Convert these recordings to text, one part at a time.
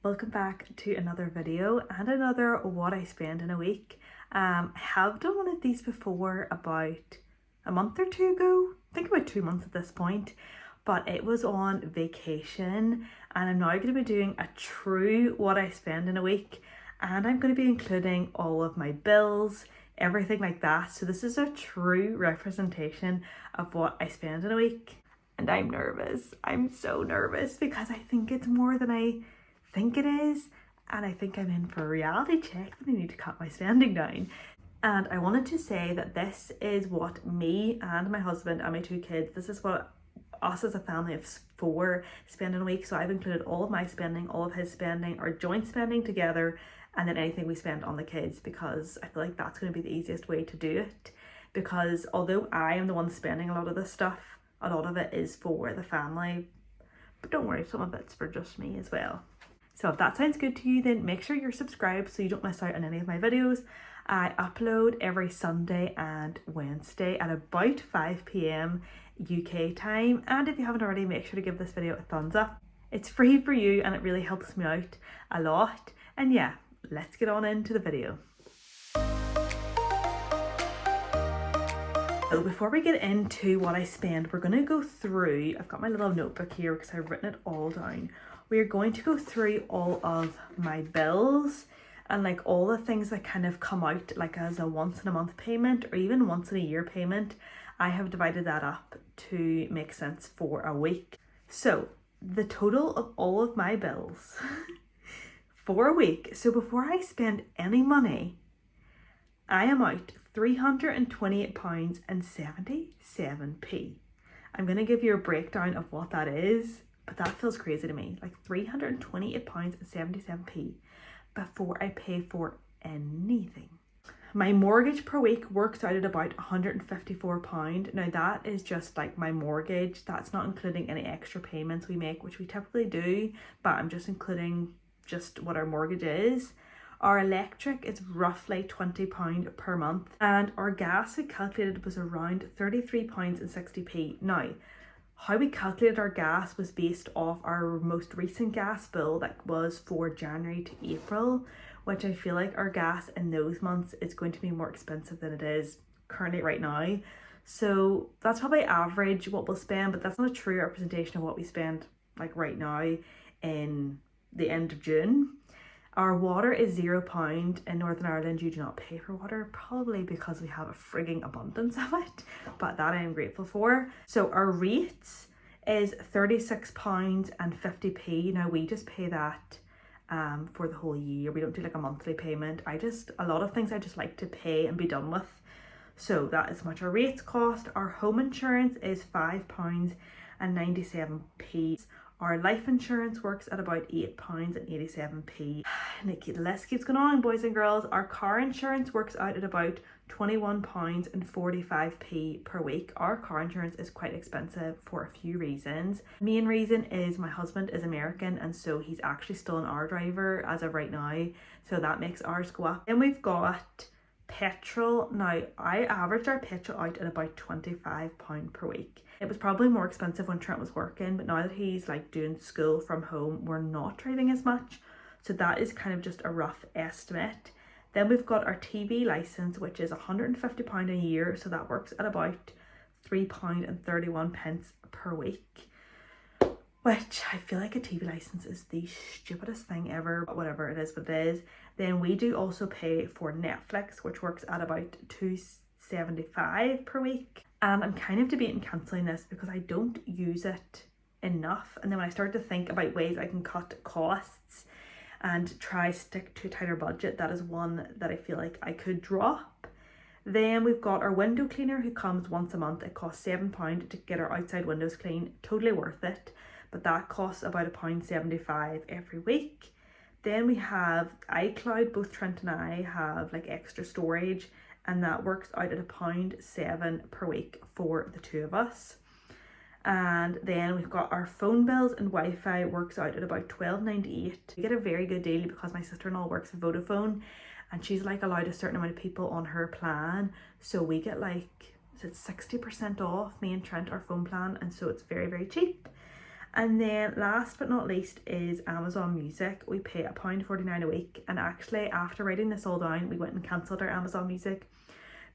Welcome back to another video and another what I spend in a week. I have done one of these before about a month or two ago, I think about 2 months at this point, but it was on vacation and I'm now going to be doing a true what I spend in a week, and I'm going to be including all of my bills, everything like that. So this is a true representation of what I spend in a week. And I'm nervous. I'm so nervous because I think it's more than I think it is, and I think I'm in for a reality check that I need to cut my spending down. And I wanted to say that this is what me and my husband and my 2 kids, this is what us as a family of 4 spend in a week. So I've included all of my spending, all of his spending, our joint spending together, and then anything we spend on the kids, because I feel like that's going to be the easiest way to do it. Because although I am the one spending a lot of this stuff, a lot of it is for the family, but don't worry, some of it's for just me as well. So if that sounds good to you, then make sure you're subscribed so you don't miss out on any of my videos. I upload every Sunday and Wednesday at about 5 p.m. UK time, and if you haven't already, make sure to give this video a thumbs up. It's free for you and it really helps me out a lot. And yeah, let's get on into the video. So before we get into what I spend, we're going to go through, I've got my little notebook here because I've written it all down. We're going to go through all of my bills and like all the things that kind of come out like as a once in a month payment or even once in a year payment. I have divided that up to make sense for a week. So the total of all of my bills for a week, so before I spend any money, I am out £328.77. I'm going to give you a breakdown of what that is, but that feels crazy to me. Like £328.77 before I pay for anything. My mortgage per week works out at about £154. Now that is just like my mortgage. That's not including any extra payments we make, which we typically do, but I'm just including just what our mortgage is. Our electric is roughly £20 per month, and our gas we calculated was around £33.60. Now, how we calculated our gas was based off our most recent gas bill that was for January to April, which I feel like our gas in those months is going to be more expensive than it is currently right now. So that's probably average what we'll spend, but that's not a true representation of what we spend like right now in the end of June. Our water is £0 in Northern Ireland. You do not pay for water, probably because we have a frigging abundance of it, but that I am grateful for. So our rates is £36.50. Now we just pay that for the whole year. We don't do like a monthly payment. A lot of things I just like to pay and be done with. So that is how much our rates cost. Our home insurance is £5.97. Our life insurance works at about £8.87. And the list keeps going on, boys and girls. Our car insurance works out at about £21.45 per week. Our car insurance is quite expensive for a few reasons. Main reason is my husband is American, and so he's actually still an R driver as of right now. So that makes ours go up. Then we've got petrol. Now I averaged our petrol out at about £25 per week. It was probably more expensive when Trent was working, but now that he's like doing school from home, we're not driving as much. So that is kind of just a rough estimate. Then we've got our TV license, which is £150 a year. So that works at about £3.31 per week, which I feel like a TV license is the stupidest thing ever, but whatever, it is what it is. Then we do also pay for Netflix, which works at about £2.75 per week. And I'm kind of debating cancelling this because I don't use it enough. And then when I started to think about ways I can cut costs and try stick to a tighter budget, that is one that I feel like I could drop. Then we've got our window cleaner who comes once a month. It costs £7 to get our outside windows clean. Totally worth it. But that costs about £1.75 every week. Then we have iCloud. Both Trent and I have like extra storage, and that works out at £1.07 per week for the 2 of us. And then we've got our phone bills and Wi-Fi works out at about £12.98. We get a very good deal because my sister-in-law works for Vodafone, and she's like allowed a certain amount of people on her plan. So we get like, is it 60% off, me and Trent, our phone plan, and so it's very, very cheap. And then last but not least is Amazon Music. We pay £1.49 a week, and actually after writing this all down we went and cancelled our Amazon Music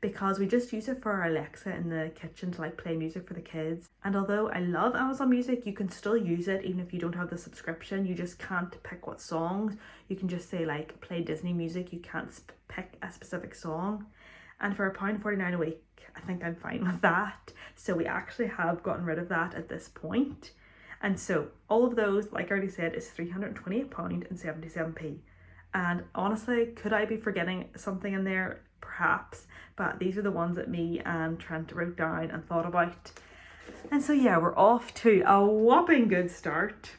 because we just use it for our Alexa in the kitchen to like play music for the kids. And although I love Amazon Music, you can still use it even if you don't have the subscription. You just can't pick what songs. You can just say like play Disney music. You can't pick a specific song. And for £1.49 a week, I think I'm fine with that. So we actually have gotten rid of that at this point. And so all of those, like I already said, is £328.77p. And honestly, could I be forgetting something in there? Perhaps, but these are the ones that me and Trent wrote down and thought about. And so yeah, we're off to a whopping good start.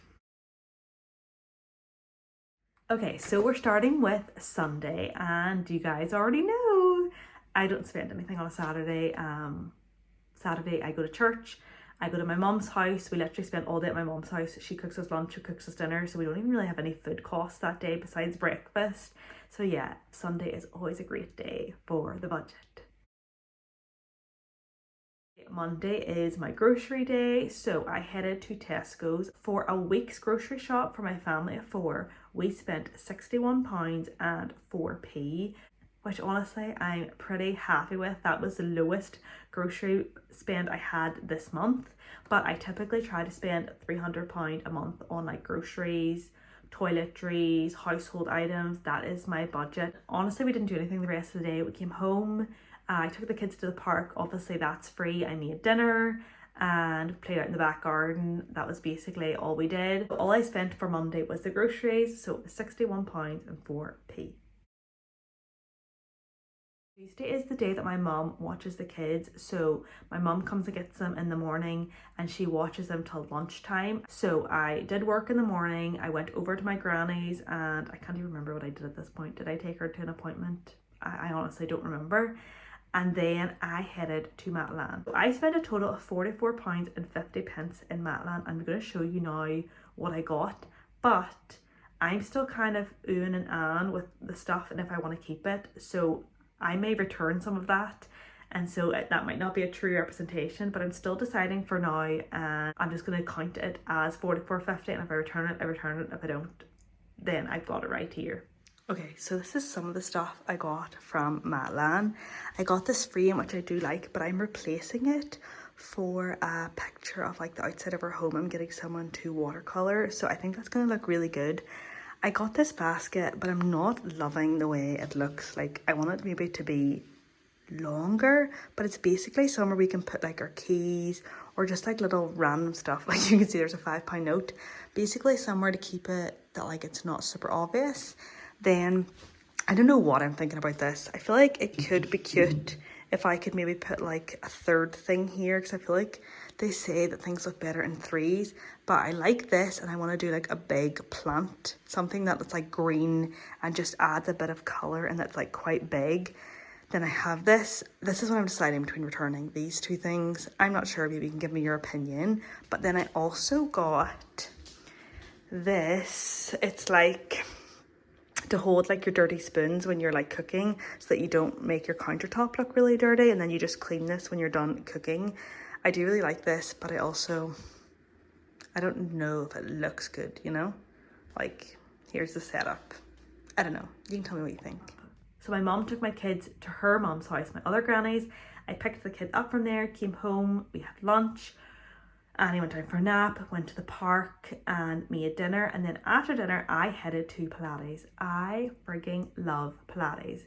Okay, so we're starting with Sunday, and you guys already know I don't spend anything on a Saturday. Saturday I go to church. I go to my mom's house. We literally spend all day at my mom's house. She cooks us lunch, she cooks us dinner, so we don't even really have any food costs that day besides breakfast. So yeah, Sunday is always a great day for the budget. Monday is my grocery day, so I headed to Tesco's for a week's grocery shop for my family of 4. We spent £61.04, which honestly I'm pretty happy with. That was the lowest grocery spend I had this month, but I typically try to spend £300 a month on like groceries, toiletries, household items. That is my budget. Honestly, we didn't do anything the rest of the day. We came home, I took the kids to the park. Obviously that's free. I made dinner and played out in the back garden. That was basically all we did. All I spent for Monday was the groceries, so it was £61.04. Tuesday is the day that my mom watches the kids. So my mom comes and gets them in the morning and she watches them till lunchtime. So I did work in the morning. I went over to my granny's and I can't even remember what I did at this point. Did I take her to an appointment? I honestly don't remember. And then I headed to Matalan. So I spent a total of £44.50 in Matalan. I'm going to show you now what I got, but I'm still kind of oohing and ahhing with the stuff and if I want to keep it. So I may return some of that, and so that might not be a true representation, but I'm still deciding for now, and I'm just going to count it as £44.50, and if I return it, I return it. If I don't, then I've got it right here. Okay, so this is some of the stuff I got from Matalan. I got this frame, which I do like, but I'm replacing it for a picture of like the outside of our home. I'm getting someone to watercolor, so I think that's going to look really good. I got this basket, but I'm not loving the way it looks. Like I want it maybe to be longer, but it's basically somewhere we can put like our keys or just like little random stuff. Like you can see there's a £5 note. Basically somewhere to keep it that like it's not super obvious. Then I don't know what I'm thinking about this. I feel like it could be cute if I could maybe put like a third thing here, because I feel like they say that things look better in threes, but I like this and I want to do like a big plant, something that's like green and just adds a bit of color and that's like quite big. Then I have this is what I'm deciding between returning these two things. I'm not sure, maybe you can give me your opinion. But then I also got this. It's like to hold like your dirty spoons when you're like cooking, so that you don't make your countertop look really dirty, and then you just clean this when you're done cooking. I do really like this, but I don't know if it looks good, you know? Like, here's the setup. I don't know. You can tell me what you think. So my mom took my kids to her mom's house, my other granny's. I picked the kids up from there, came home, we had lunch. Annie went out for a nap, went to the park and made dinner. And then after dinner, I headed to Pilates. I frigging love Pilates.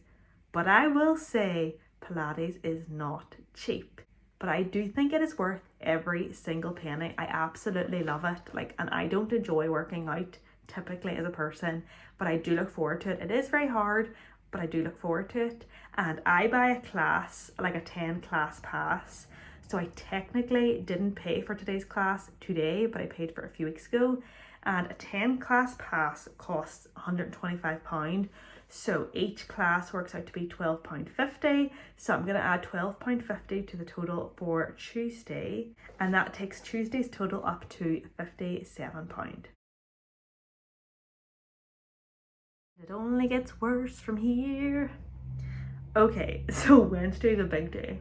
But I will say Pilates is not cheap. But I do think it is worth every single penny. I absolutely love it. And I don't enjoy working out typically as a person, but I do look forward to it. It is very hard, but I do look forward to it. And I buy a class, like a 10 class pass. So I technically didn't pay for today's class today, but I paid for it a few weeks ago. And a 10 class pass costs £125. So each class works out to be £12.50. So I'm going to add £12.50 to the total for Tuesday. And that takes Tuesday's total up to £57. It only gets worse from here. Okay, so Wednesday's a big day.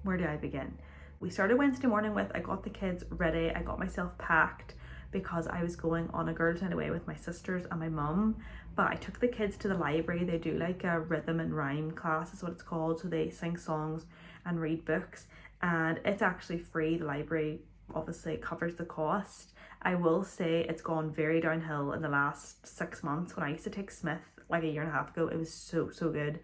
Where do I begin? We started Wednesday morning with, I got the kids ready, I got myself packed because I was going on a girls' night away with my sisters and my mum. But I took the kids to the library. They do like a rhythm and rhyme class is what it's called. So they sing songs and read books, and it's actually free. The library obviously covers the cost. I will say it's gone very downhill in the last 6 months. When I used to take Smith like a year and a half ago, it was so good,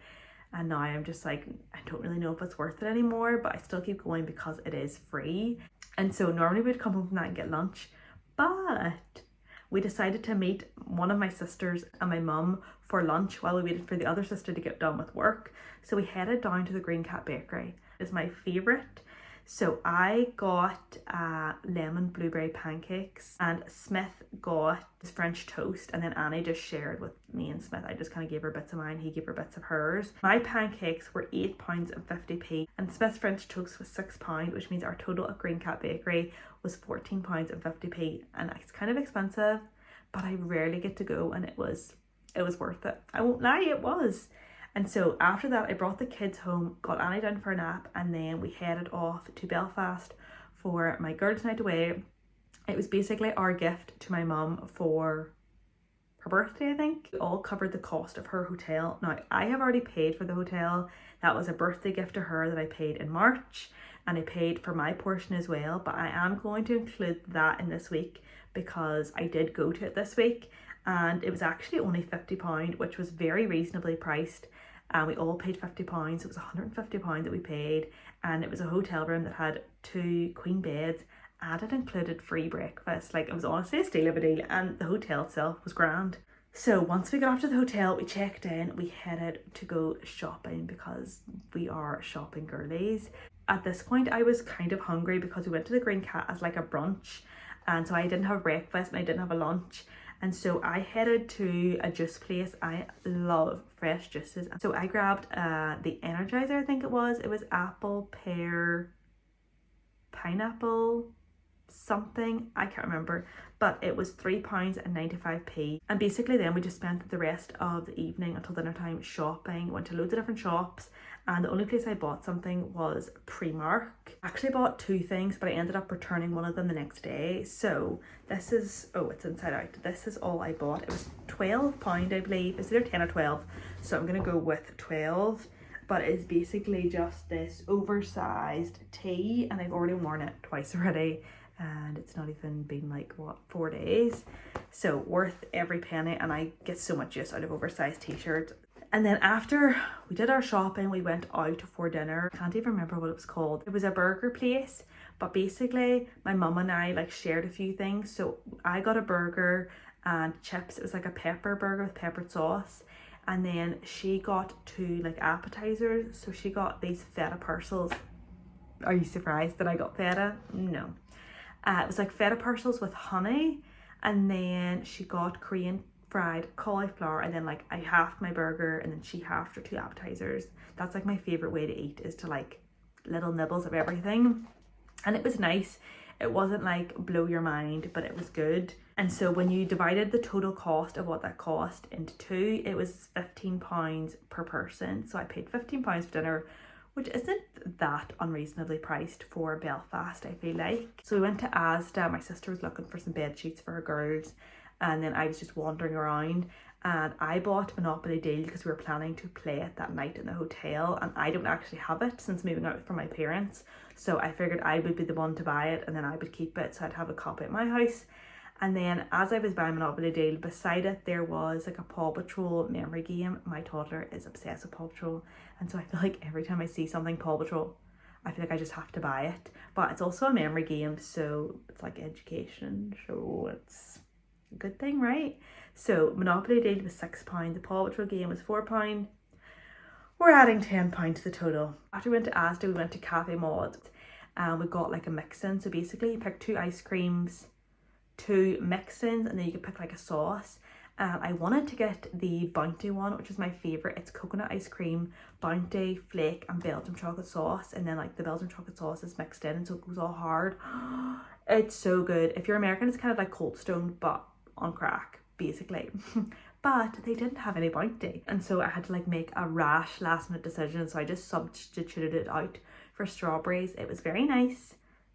and now I'm just like, I don't really know if it's worth it anymore, but I still keep going because it is free. And so normally we'd come home from that and get lunch, but we decided to meet one of my sisters and my mum for lunch while we waited for the other sister to get done with work. So we headed down to the Green Cat Bakery. It's my favourite. So I got lemon blueberry pancakes, and Smith got his French toast, and then Annie just shared with me and Smith. I just kind of gave her bits of mine, he gave her bits of hers. My pancakes were £8.50 and Smith's French toast was £6, which means our total at Green Cat Bakery was £14.50, and it's kind of expensive, but I rarely get to go, and it was worth it. I won't lie, it was. And so after that, I brought the kids home, got Annie down for a nap, and then we headed off to Belfast for my girls' night away. It was basically our gift to my mum for her birthday, I think. We all covered the cost of her hotel. Now, I have already paid for the hotel. That was a birthday gift to her that I paid in March, and I paid for my portion as well, but I am going to include that in this week because I did go to it this week, and it was actually only £50, which was very reasonably priced. And we all paid £50. It was £150 that we paid, and it was a hotel room that had 2 queen beds, and it included free breakfast. Like, it was honestly a steal of a deal, and the hotel itself was grand. So once we got off to the hotel, we checked in, we headed to go shopping because we are shopping girlies. At this point, I was kind of hungry because we went to the Green Cat as like a brunch, and so I didn't have breakfast and I didn't have a lunch. And so I headed to a juice place. I love fresh juices. So I grabbed the Energizer, I think it was. It was apple, pear, pineapple, something. I can't remember. But it was £3.95. And basically then we just spent the rest of the evening until dinner time shopping. Went to loads of different shops. And the only place I bought something was Primark. I actually bought 2 things, but I ended up returning one of them the next day. So this is, oh, it's inside out. This is all I bought. It was £12, I believe. It's either 10 or 12. So I'm going to go with 12. But it's basically just this oversized tee, and I've already worn it twice already. And it's not even been like, what, 4 days. So worth every penny, and I get so much use out of oversized t-shirts. And then after we did our shopping, we went out for dinner. I can't even remember what it was called. It was a burger place, but basically my mum and I like shared a few things. So I got a burger and chips. It was like a pepper burger with peppered sauce. And then she got 2 like appetizers. So she got these feta parcels. Are you surprised that I got feta? No. It was like feta parcels with honey. And then she got Korean fried cauliflower, and then like I halved my burger and then she halved her 2 appetizers. That's like my favorite way to eat, is to like little nibbles of everything. And it was nice. It wasn't like blow your mind, but it was good. And so when you divided the total cost of what that cost into 2, it was £15 per person. So I paid £15 for dinner, which isn't that unreasonably priced for Belfast, I feel like. So we went to Asda. My sister was looking for some bed sheets for her girls, and then I was just wandering around, and I bought Monopoly Deal because we were planning to play it that night in the hotel, and I don't actually have it since moving out from my parents. So I figured I would be the one to buy it, and then I would keep it, so I'd have a copy at my house. And then as I was buying Monopoly Deal, beside it there was like a Paw Patrol memory game. My toddler is obsessed with Paw Patrol, and so I feel like every time I see something Paw Patrol, I feel like I just have to buy it. But it's also a memory game, so it's like education, so it's a good thing, right? So Monopoly Deal was £6, the Paw Patrol game was £4. We're adding £10 to the total. After we went to Asda, we went to Cafe Mod, and we got like a mix-in. So basically you pick 2 ice creams, 2 mix-ins, and then you could pick like a sauce. I wanted to get the Bounty one, which is my favourite. It's coconut ice cream, Bounty, flake, and Belgian chocolate sauce. And then like the Belgian chocolate sauce is mixed in, so it goes all hard. It's so good. If you're American, it's kind of like Cold Stone, but on crack, basically. But they didn't have any Bounty, and so I had to like make a rash last minute decision. So I just substituted it out for strawberries. It was very nice,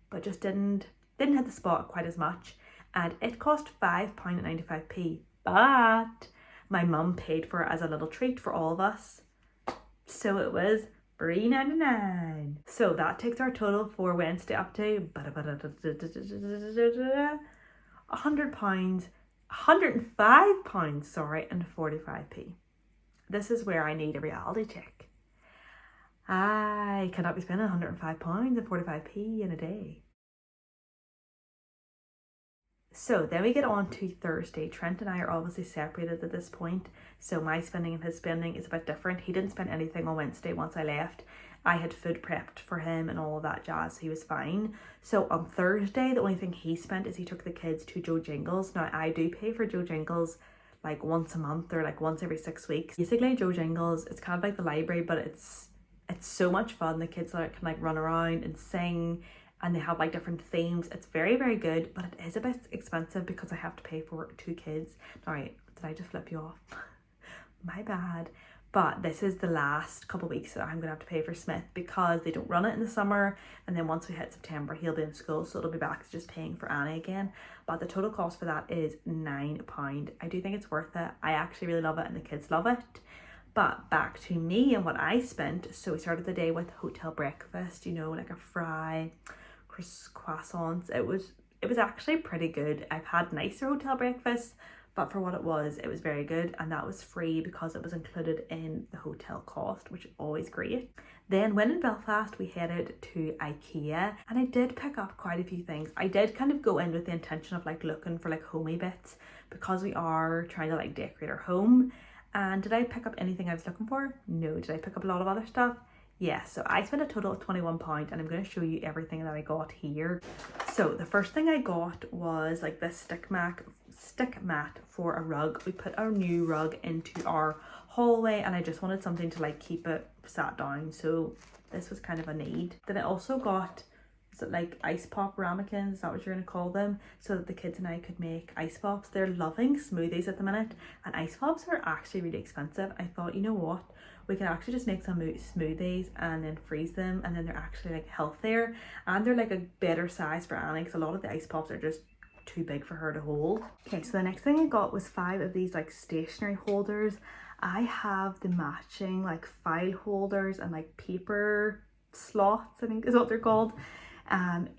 but just didn't hit the spot quite as much. and it cost £5.95, but my mum paid for it as a little treat for all of us. So it was £3.99. So that takes our total for Wednesday up to £100, £105, sorry, and 45p. This is where I need a reality check. I cannot be spending £105 and 45p in a day. So then we get on to Thursday. Trent and I are obviously separated at this point, so my spending and his spending is a bit different. He didn't spend anything on Wednesday once I left. I had food prepped for him and all of that jazz, so he was fine. So on Thursday, the only thing he spent is he took the kids to Joe Jingles. Now I do pay for Joe Jingles like once a month or like once every 6 weeks. Basically Joe Jingles, it's kind of like the library, but it's so much fun. The kids can like run around and sing, and they have like different themes. It's very, very good, but it is a bit expensive because I have to pay for 2 kids. Alright, did I just flip you off? My bad. But this is the last couple of weeks that I'm gonna have to pay for Smith because they don't run it in the summer, and then once we hit September he'll be in school, so it'll be back to just paying for Annie again. But the total cost for that is £9. I do think it's worth it. I actually really love it and the kids love it. But back to me and what I spent. So we started the day with hotel breakfast, you know, like a fry, croissants. It was actually pretty good. I've had nicer hotel breakfasts, but for what it was very good, and that was free because it was included in the hotel cost, which is always great. Then when in Belfast, we headed to IKEA, and I did pick up quite a few things. I did kind of go in with the intention of like looking for like homey bits because we are trying to like decorate our home. And did I pick up anything I was looking for? No. Did I pick up a lot of other stuff? Yes. So I spent a total of £21, and I'm going to show you everything that I got here. So the first thing I got was like this stick mat for a rug. We put our new rug into our hallway, and I just wanted something to like keep it sat down. So this was kind of a need. Then I also got, is it like ice pop ramekins? Is that what you're going to call them? So that the kids and I could make ice pops. They're loving smoothies at the minute, and ice pops are actually really expensive. I thought, you know what? We can actually just make some smoothies and then freeze them, and then they're actually like healthier, and they're like a better size for Annie because a lot of the ice pops are just too big for her to hold. Okay, so the next thing I got was 5 of these like stationery holders. I have the matching like file holders and like paper slots, I think is what they're called,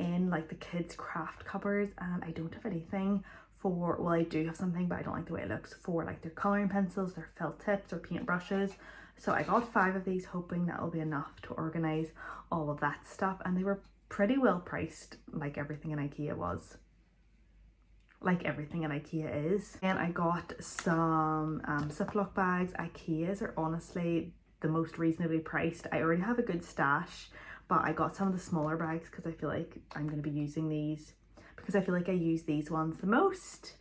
in like the kids craft cupboards, and I don't have anything for, well I do have something, but I don't like the way it looks, for like their colouring pencils, their felt tips or paint brushes. So I got 5 of these, hoping that will be enough to organise all of that stuff, and they were pretty well priced, like everything in IKEA was. Like everything in IKEA is. And I got some Ziploc bags. IKEA's are honestly the most reasonably priced. I already have a good stash, but I got some of the smaller bags because I feel like I'm going to be using these, because I feel like I use these ones the most.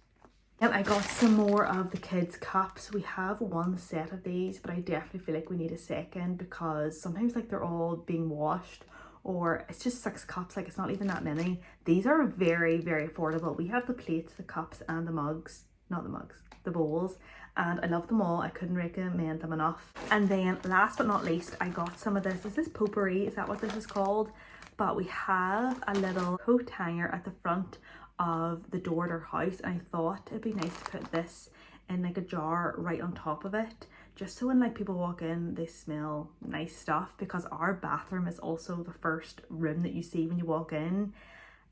And I got some more of the kids cups. We have 1 set of these, but I definitely feel like we need a second because sometimes like they're all being washed, or it's just 6 cups, like it's not even that many. These are very, very affordable. We have the plates, the cups and the mugs, not the mugs, the bowls, and I love them all. I couldn't recommend them enough. And then last but not least, I got some of this. Is this potpourri? Is that what this is called? But we have a little coat hanger at the front of the door at our house, and I thought it'd be nice to put this in like a jar right on top of it, just so when like people walk in they smell nice stuff, because our bathroom is also the first room that you see when you walk in,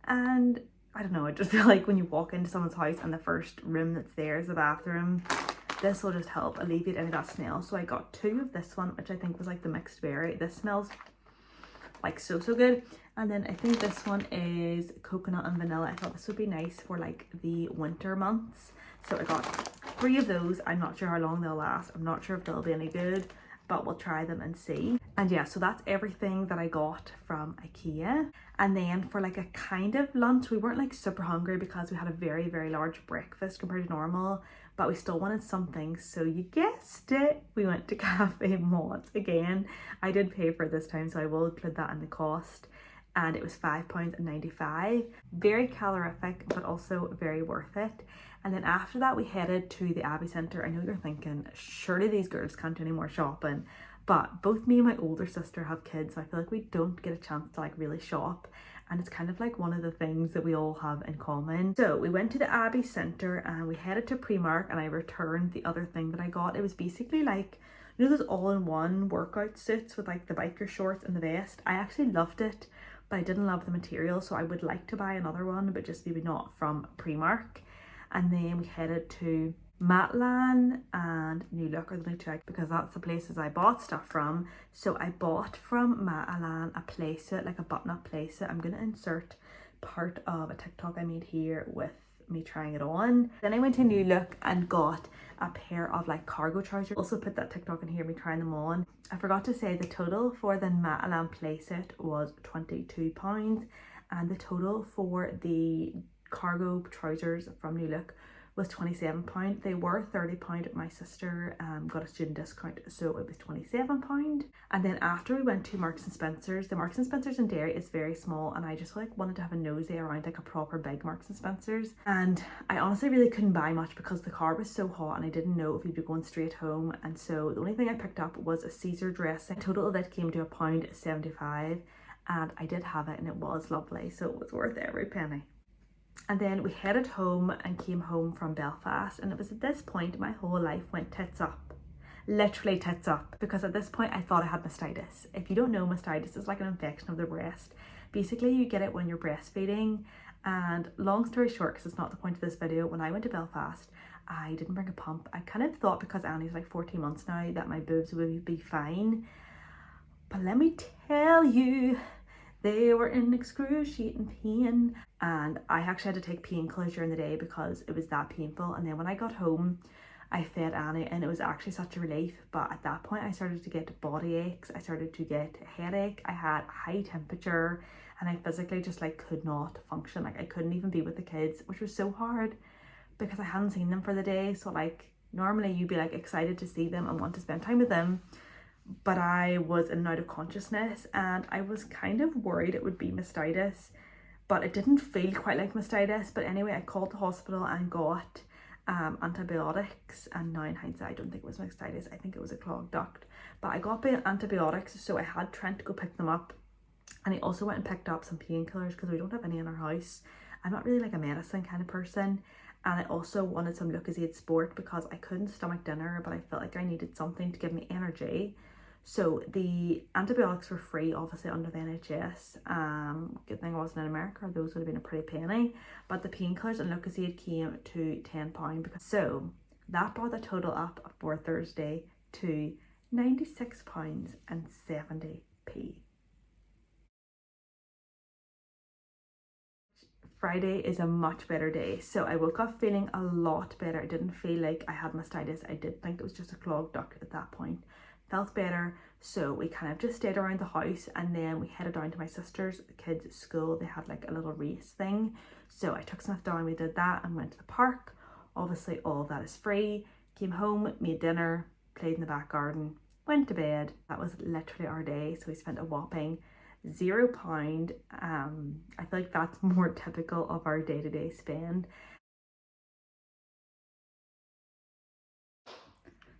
and I don't know, I just feel like when you walk into someone's house and the first room that's there is the bathroom, this will just help alleviate any of that smell. So I got 2 of this one, which I think was like the mixed berry. This smells like so good. And then I think this one is coconut and vanilla. I thought this would be nice for like the winter months, so I got 3 of those. I'm not sure how long they'll last. I'm not sure if they'll be any good, but we'll try them and see. And yeah, so that's everything that I got from IKEA. And then for like a kind of lunch, we weren't like super hungry because we had a very, very large breakfast compared to normal, but we still wanted something. So you guessed it, we went to Cafe Mott's again. I did pay for it this time, so I will include that in the cost. And it was £5.95. Very calorific, but also very worth it. And then after that, we headed to the Abbey Centre. I know you're thinking, surely these girls can't do any more shopping. But both me and my older sister have kids, so I feel like we don't get a chance to like really shop. and it's kind of like one of the things that we all have in common. So we went to the Abbey Centre and we headed to Primark, and I returned the other thing that I got. It was basically like, you know, those all-in-one workout suits with like the biker shorts and the vest. I actually loved it, but I didn't love the material, so I would like to buy another one, but just maybe not from Primark. And then we headed to Matalan and New Look are the only two, because that's the places I bought stuff from. So I bought from Matalan a playset, like a button-up playset. I'm going to insert part of a TikTok I made here with me trying it on. Then I went to New Look and got a pair of like cargo trousers. Also put that TikTok in here, me trying them on. I forgot to say the total for the Matalan playset was £22, and the total for the cargo trousers from New Look was £27. They were £30. My sister got a student discount, so it was £27. And then after we went to Marks and Spencer's, the Marks and Spencer's in Derry is very small, and I just like wanted to have a nosy around like a proper big Marks and Spencer's. And I honestly really couldn't buy much because the car was so hot and I didn't know if we'd be going straight home. And so the only thing I picked up was a Caesar dressing. The total of it came to £1.75, and I did have it and it was lovely, so it was worth every penny. And then we headed home and came home from Belfast, and it was at this point my whole life went tits up. Literally tits up, because at this point I thought I had mastitis. If you don't know, mastitis is like an infection of the breast. Basically you get it when you're breastfeeding, and long story short, because it's not the point of this video, when I went to Belfast I didn't bring a pump. I kind of thought because Annie's like 14 months now that my boobs would be fine, but let me tell you, they were in excruciating pain, and I actually had to take painkillers during the day because it was that painful. And then when I got home, I fed Annie, and it was actually such a relief. But at that point I started to get body aches, I started to get a headache, I had high temperature, and I physically just like could not function. Like I couldn't even be with the kids, which was so hard because I hadn't seen them for the day. So like normally you'd be like excited to see them and want to spend time with them, but I was in and out of consciousness, and I was kind of worried it would be mastitis, but it didn't feel quite like mastitis. But anyway, I called the hospital and got antibiotics, and now in hindsight I don't think it was mastitis, I think it was a clogged duct. But I got antibiotics, so I had Trent go pick them up, and he also went and picked up some painkillers because we don't have any in our house. I'm not really like a medicine kind of person. And I also wanted some Lucozade Sport because I couldn't stomach dinner, but I felt like I needed something to give me energy. So the antibiotics were free, obviously, under the NHS. Good thing I wasn't in America, or those would have been a pretty penny. But the painkillers and Lucozade came to £10. So that brought the total up for Thursday to £96.70. Friday is a much better day. So I woke up feeling a lot better. I didn't feel like I had mastitis. I did think it was just a clogged duct at that point. Felt better, so we kind of just stayed around the house, and then we headed down to my sister's kids' school. They had like a little race thing, so I took Smith down, we did that, and went to the park. Obviously all of that is free. Came home, made dinner, played in the back garden, went to bed. That was literally our day. So we spent a whopping £0. I feel like that's more typical of our day-to-day spend.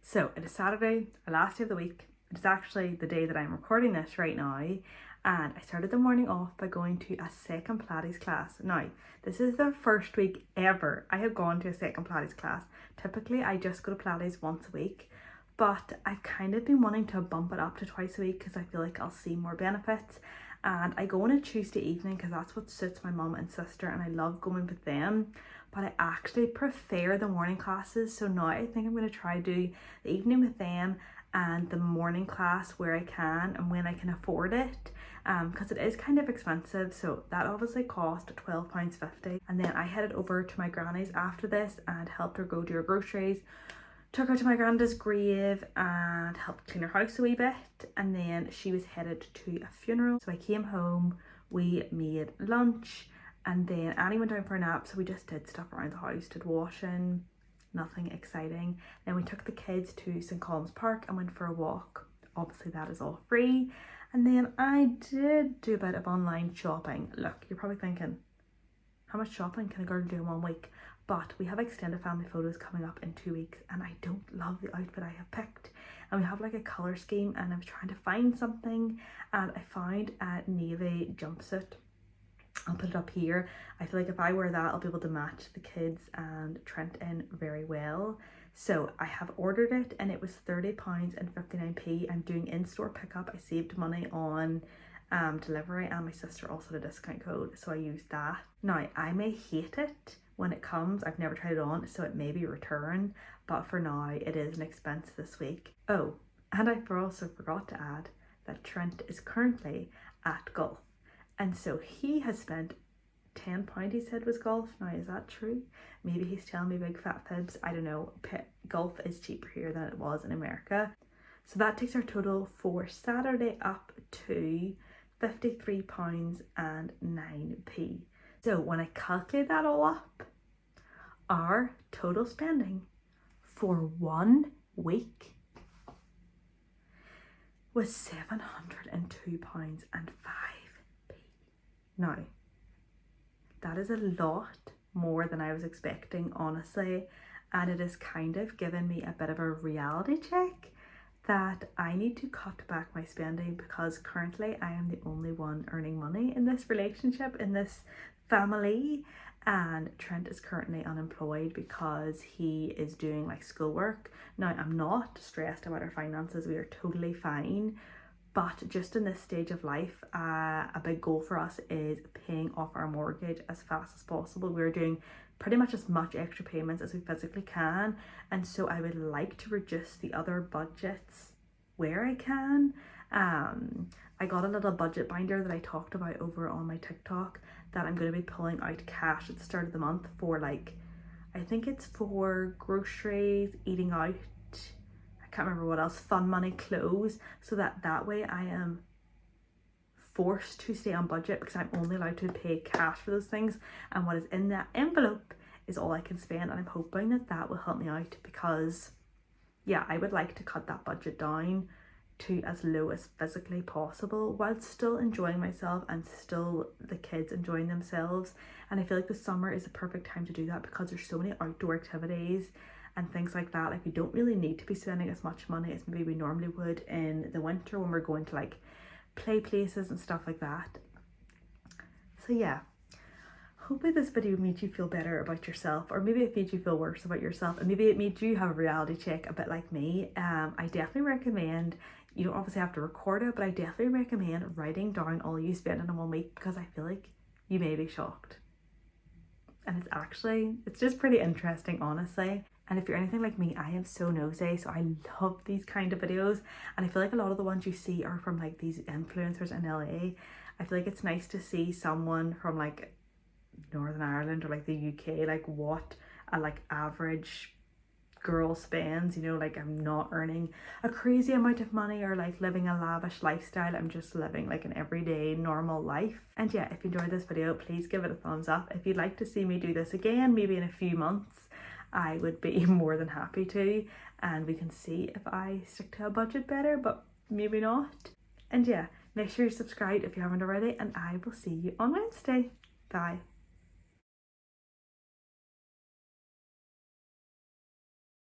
So it is Saturday, our last day of the week. It is actually the day that I'm recording this right now, and I started the morning off by going to a second Pilates class. Now, this is the first week ever I have gone to a second Pilates class. Typically I just go to Pilates once a week, but I've kind of been wanting to bump it up to twice a week because I feel like I'll see more benefits. And I go on a Tuesday evening because that's what suits my mum and sister, and I love going with them. But I actually prefer the morning classes, so now I think I'm going to try do the evening with them and the morning class where I can and when I can afford it, because it is kind of expensive. So that obviously cost £12.50, and then I headed over to my granny's after this and helped her go do her groceries, took her to my granda's grave and helped clean her house a wee bit, and then she was headed to a funeral. So I came home, we made lunch, and then Annie went down for a nap, so we just did stuff around the house, did washing, nothing exciting. Then we took the kids to St. Colum's Park and went for a walk. Obviously that is all free. And then I did do a bit of online shopping. Look, you're probably thinking, how much shopping can a girl do in 1 week? But we have extended family photos coming up in 2 weeks, and I don't love the outfit I have picked. And we have like a colour scheme, and I was trying to find something, and I found a navy jumpsuit. I'll put it up here. I feel like if I wear that, I'll be able to match the kids and Trent in very well. So I have ordered it and it was £30.59. I'm doing in-store pickup. I saved money on delivery, and my sister also had a discount code, so I used that. Now, I may hate it when it comes. I've never tried it on, so it may be returned, but for now it is an expense this week. Oh, and I also forgot to add that Trent is currently at golf, and so he has spent £10 he said was golf. Now, is that true? Maybe he's telling me big fat fibs. I don't know. Golf is cheaper here than it was in America. So that takes our total for Saturday up to £53.09. So when I calculate that all up, our total spending for 1 week was £702.05. Now, that is a lot more than I was expecting, honestly, and it has kind of given me a bit of a reality check that I need to cut back my spending, because currently I am the only one earning money in this relationship, in this family, and Trent is currently unemployed because he is doing like schoolwork. Now, I'm not stressed about our finances, we are totally fine, but just in this stage of life, a big goal for us is paying off our mortgage as fast as possible. We're doing pretty much as much extra payments as we physically can, and so I would like to reduce the other budgets where I can. I got a little budget binder that I talked about over on my TikTok that I'm going to be pulling out cash at the start of the month for, like, I think it's for groceries, eating out, I can't remember what else, fun money, clothes, so that way I am forced to stay on budget, because I'm only allowed to pay cash for those things, and what is in that envelope is all I can spend. And I'm hoping that that will help me out, because yeah, I would like to cut that budget down to as low as physically possible while still enjoying myself and still the kids enjoying themselves. And I feel like the summer is the perfect time to do that, because there's so many outdoor activities and things like that. Like, we don't really need to be spending as much money as maybe we normally would in the winter when we're going to like play places and stuff like that. So yeah, hopefully this video made you feel better about yourself, or maybe it made you feel worse about yourself, and maybe it made you have a reality check a bit like me. I definitely recommend, you don't obviously have to record it, but I definitely recommend writing down all you spend in a 1 week, because I feel like you may be shocked. And it's just pretty interesting, honestly. And if you're anything like me, I am so nosy, so I love these kind of videos, and I feel like a lot of the ones you see are from like these influencers in LA. I feel like it's nice to see someone from like Northern Ireland or like the UK, like what a like average girl spends, you know, like I'm not earning a crazy amount of money or like living a lavish lifestyle. I'm just living like an everyday normal life. And yeah, if you enjoyed this video, please give it a thumbs up. If you'd like to see me do this again, maybe in a few months, I would be more than happy to, and we can see if I stick to a budget better, but maybe not. And yeah, make sure you're subscribed if you haven't already, and I will see you on Wednesday. Bye.